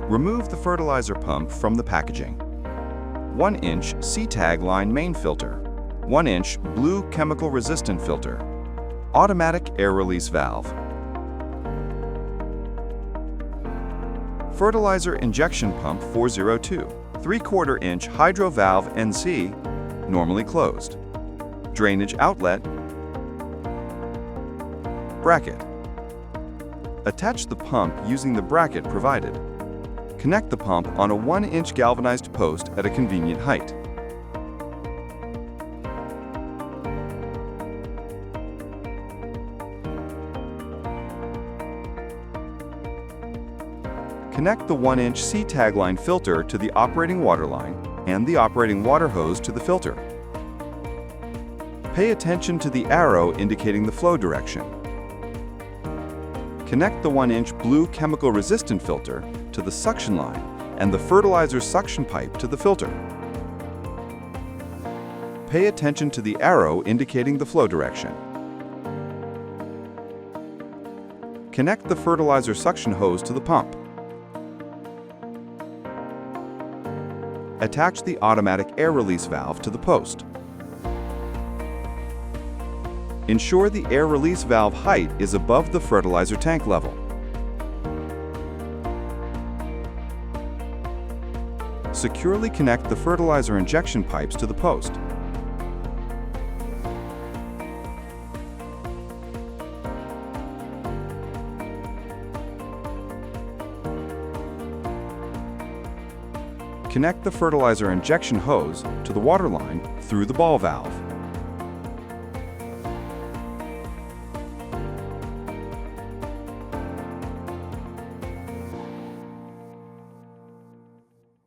Remove the fertilizer pump from the packaging. 1-inch C-tag line main filter. 1-inch blue chemical resistant filter. Automatic air release valve. Fertilizer injection pump 402. 3/4 inch hydro valve NC, normally closed. Drainage outlet. Bracket. Attach the pump using the bracket provided. Connect the pump on a 1-inch galvanized post at a convenient height. Connect the 1-inch C-tag line filter to the operating water line and the operating water hose to the filter. Pay attention to the arrow indicating the flow direction. Connect the 1-inch blue chemical resistant filter to the suction line and the fertilizer suction pipe to the filter. Pay attention to the arrow indicating the flow direction. Connect the fertilizer suction hose to the pump. Attach the automatic air release valve to the post. Ensure the air release valve height is above the fertilizer tank level. Securely connect the fertilizer injection pipes to the post. Connect the fertilizer injection hose to the water line through the ball valve.